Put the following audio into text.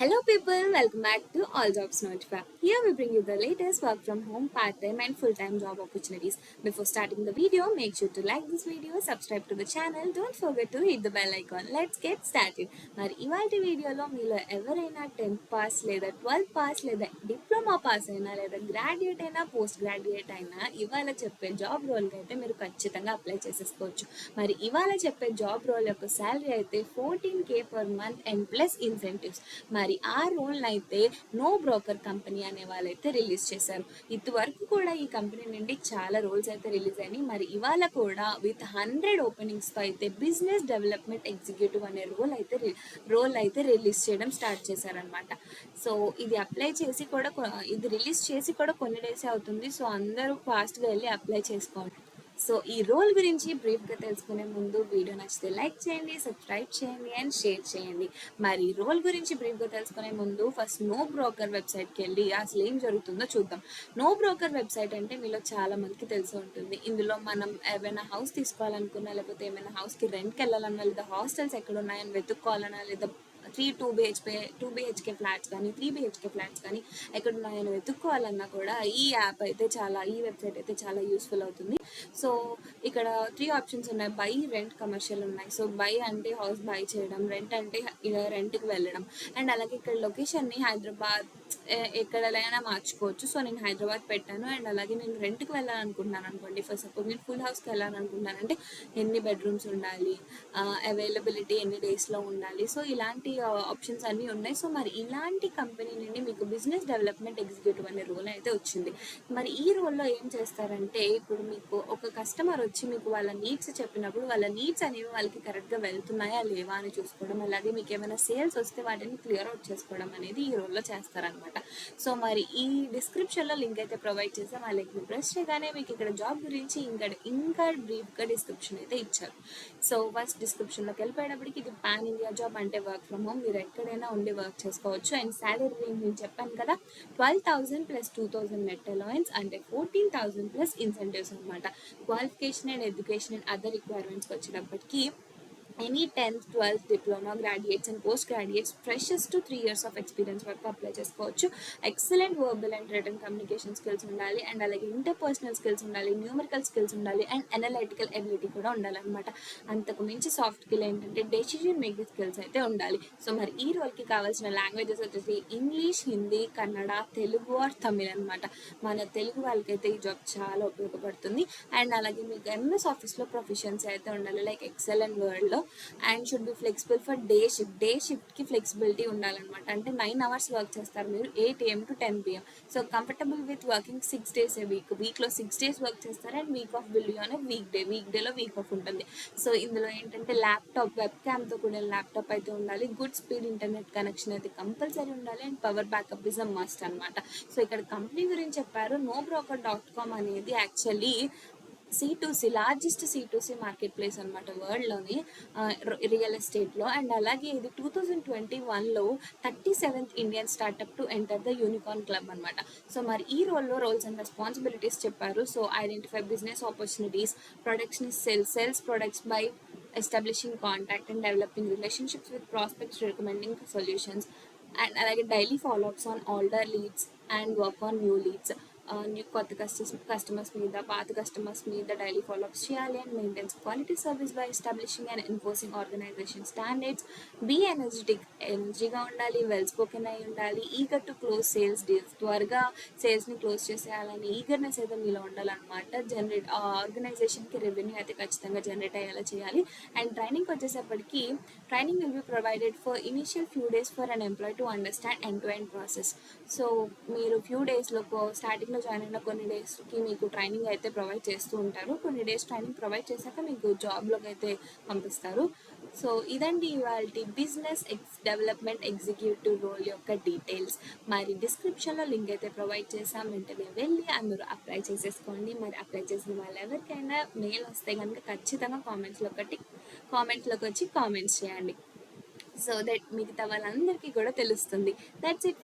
Hello people, welcome back to All Jobs Notify. Here we bring you the latest work from home, part-time and full-time job opportunities. Before starting the video, make sure to like this video, subscribe to the channel, don't forget to hit the bell icon. Let's get started. మరి ఇవాల్టి వీడియోలో మీలో ఎవరైనా 10th pass లేదా 12th pass లేదా diploma pass అయినా లేదా graduate అయినా పోస్ట్ గ్రాడ్యుయేట్ అయినా ఇవాళ చెప్పే జాబ్ రోల్కి అయితే మీరు ఖచ్చితంగా అప్లై చేసేసుకోవచ్చు. మరి ఇవాళ చెప్పే జాబ్ రోల్ యొక్క శాలరీ అయితే 14K per month and plus incentives. మరి ఆ రోల్ అయితే నో బ్రోకర్ కంపెనీ అనే వాళ్ళైతే రిలీజ్ చేశారు. ఇదివరకు కూడా ఈ కంపెనీ నుండి చాలా రోల్స్ అయితే రిలీజ్ అయినాయి. మరి ఇవాళ కూడా విత్ 100 ఓపెనింగ్స్తో అయితే బిజినెస్ డెవలప్మెంట్ ఎగ్జిక్యూటివ్ అనే రోల్ అయితే రిలీజ్ చేయడం స్టార్ట్ చేశారనమాట. సో ఇది అప్లై చేసి కూడా ఇది రిలీజ్ చేసి కూడా కొన్ని డేస్ అవుతుంది. సో అందరూ ఫాస్ట్గా వెళ్ళి అప్లై చేసుకోండి. సో ఈ రోల్ గురించి బ్రీఫ్గా తెలుసుకునే ముందు వీడియో నచ్చితే లైక్ చేయండి, సబ్స్క్రైబ్ చేయండి అండ్ షేర్ చేయండి. మరి రోల్ గురించి బ్రీఫ్గా తెలుసుకునే ముందు ఫస్ట్ నో బ్రోకర్ వెబ్సైట్కి వెళ్ళి అసలు ఏం జరుగుతుందో చూద్దాం. నో బ్రోకర్ వెబ్సైట్ అంటే మీలో చాలా మందికి తెలిసి ఉంటుంది. ఇందులో మనం ఏమైనా హౌస్ తీసుకోవాలనుకున్నా, లేకపోతే ఏమైనా హౌస్కి రెంట్కి వెళ్ళాలన్నా, లేదా హాస్టల్స్ ఎక్కడ ఉన్నాయని వెతుక్కోవాలన్నా, లేదా 2 BHK ఫ్లాట్స్ కానీ 3 BHK ఫ్లాట్స్ కానీ ఎక్కడున్నాయని వెతుక్కోవాలన్నా కూడా ఈ వెబ్సైట్ అయితే చాలా యూస్ఫుల్ అవుతుంది. సో ఇక్కడ 3 ఆప్షన్స్ ఉన్నాయి. బై, రెంట్, కమర్షియల్ ఉన్నాయి. సో బై అంటే హౌస్ బై చేయడం, రెంట్ అంటే రెంట్కి వెళ్ళడం. అండ్ అలాగే ఇక్కడ లొకేషన్ని హైదరాబాద్ ఎక్కడైనా మార్చుకోవచ్చు. సో నేను హైదరాబాద్ పెట్టాను. అండ్ అలాగే నేను రెంట్కి వెళ్ళాలనుకుంటున్నాను అనుకోండి. ఫర్ సపోజ్ నేను ఫుల్ హౌస్కి వెళ్ళాలనుకుంటున్నాను అంటే ఎన్ని బెడ్రూమ్స్ ఉండాలి, అవైలబిలిటీ ఎన్ని డేస్లో ఉండాలి. సో ఇలాంటి ఆప్షన్స్ అన్నీ ఉన్నాయి. సో మరి ఇలాంటి కంపెనీ నుండి మీకు బిజినెస్ డెవలప్మెంట్ ఎగ్జిక్యూటివ్ అనే రోల్ అయితే వచ్చింది. మరి ఈ రోల్లో ఏం చేస్తారంటే, ఇప్పుడు మీకు ఒక కస్టమర్ వచ్చి మీకు వాళ్ళ నీడ్స్ చెప్పినప్పుడు వాళ్ళ నీడ్స్ అనేవి వాళ్ళకి కరెక్ట్గా వెళ్తున్నాయా లేవా అని చూసుకోవడం, అలాగే మీకు ఏమైనా సేల్స్ వస్తే వాటిని క్లియర్ అవుట్ చేసుకోవడం అనేది ఈ రోల్లో చేస్తారనమాట. సో మరి ఈ డిస్క్రిప్షన్లో లింక్ అయితే ప్రొవైడ్ చేసాం. ఆ లింక్ని ప్రెస్ చేయగానే మీకు ఇక్కడ జాబ్ గురించి ఇంకా బ్రీఫ్గా డిస్క్రిప్షన్ అయితే ఇచ్చారు. సో ఫస్ట్ డిస్క్రిప్షన్లోకి వెళ్ళిపోయేటప్పటికి ఇది పాన్ ఇండియా జాబ్, అంటే వర్క్ ఫ్రమ్ హోమ్, మీరు ఎక్కడైనా ఉండి వర్క్ చేసుకోవచ్చు. అండ్ శాలరీ రేంజ్ నేను చెప్పాను కదా, 12,000 ప్లస్ 2,000 నెట్ అలవెన్స్, అంటే 14,000 ప్లస్ ఇన్సెంటివ్స్ అనమాట. Qualification and education and other రిక్వైర్మెంట్స్కి వచ్చేటప్పటికి any 10th, 12th, diploma graduates and post graduates, freshers to 3 years of experience వరకు అప్లై చేసుకోవచ్చు. Excellent verbal and written communication skills ఉండాలి. అండ్ అలాగే interpersonal skills ఉండాలి, numerical skills ఉండాలి and analytical ability కూడా ఉండాలన్నమాట. అంతకు మించి సాఫ్ట్ స్కిల్ ఏంటంటే డెసిషన్ మేకింగ్ స్కిల్స్ అయితే ఉండాలి. సో మరి ఈ రోల్కి కావాల్సిన లాంగ్వేజెస్ వచ్చేసి ఇంగ్లీష్, హిందీ, కన్నడ, తెలుగు ఆర్ తమిళ్ అనమాట. మన తెలుగు వాళ్ళకైతే ఈ జాబ్ చాలా ఉపయోగపడుతుంది. అండ్ అలాగే మీకు ఎంఎస్ ఆఫీస్లో ప్రొఫిషియన్సీ అయితే ఉండాలి, లైక్ ఎక్సెల్ అండ్ వర్డ్లో. And should be flexible for day షిఫ్ట్కి ఫ్లెక్సిబిలిటీ ఉండాలన్నమాట. అంటే 9 hours వర్క్ చేస్తారు మీరు, 8 AM to 10 PM. So comfortable with working 6 days a వీక్లో 6 days వర్క్ చేస్తారు. And week off will on వీక్డేలో వీక్ ఆఫ్ ఉంటుంది. సో ఇందులో ఏంటంటే ల్యాప్టాప్, వెబ్ క్యామ్తో కూడా ల్యాప్టాప్ అయితే ఉండాలి. గుడ్ స్పీడ్ ఇంటర్నెట్ కనెక్షన్ అయితే కంపల్సరీ ఉండాలి. And power backup is a must అనమాట. సో ఇక్కడ కంపెనీ గురించి చెప్పారు. NoBroker.com అనేది actually C2C largest C2C market place అనమాట వరల్డ్లోని, రియల్ ఎస్టేట్లో. అండ్ అలాగే ఇది 2021లో 37th Indian startup to enter the unicorn club అనమాట. సో మరి ఈ రోల్స్ అండ్ రెస్పాన్సిబిలిటీస్ చెప్పారు. సో ఐడెంటిఫై బిజినెస్ ఆపర్చునిటీస్, ప్రొడక్ట్స్ని sales products by establishing contact and developing relationships with prospects, recommending solutions. And అలాగే daily follow ups on older leads and work on new leads. కొత్త customers మీద, పాత customers మీద daily follow ups చేయాలి. And maintains quality service by establishing and enforcing organization standards. Be ఎనర్జీగా ఉండాలి, well spoken అయి ఉండాలి, eager to close sales deals, త్వరగా సేల్స్ని క్లోజ్ చేసేయాలని ఈగర్నెస్ అయితే మీలో ఉండాలన్నమాట. ఆర్గనైజేషన్కి రెవెన్యూ అయితే ఖచ్చితంగా జనరేట్ అయ్యేలా చేయాలి. అండ్ ట్రైనింగ్కి వచ్చేసప్పటికి training will be provided for initial few days for an employee to understand end to end process. So మీరు ఫ్యూ డేస్లో స్టార్టింగ్లో జాయిన్ అయిన కొన్ని డేస్కి మీకు ట్రైనింగ్ అయితే ప్రొవైడ్ చేస్తూ ఉంటారు. కొన్ని డేస్ ట్రైనింగ్ ప్రొవైడ్ చేశాక మీకు జాబ్లోకి అయితే పంపిస్తారు. సో ఇదండి ఇవాళ బిజినెస్ డెవలప్మెంట్ ఎగ్జిక్యూటివ్ రోల్ యొక్క డీటెయిల్స్. మరి డిస్క్రిప్షన్లో లింక్ అయితే ప్రొవైడ్ చేసాం, వెంటనే వెళ్ళి అందరూ అప్లై చేసేసుకోండి. మరి అప్లై చేసిన వాళ్ళు ఎవరికైనా మెయిల్ వస్తే కనుక ఖచ్చితంగా కామెంట్స్లోకి వచ్చి కామెంట్స్ చేయండి. సో దట్ మిగతా వాళ్ళందరికీ కూడా తెలుస్తుంది. That's it.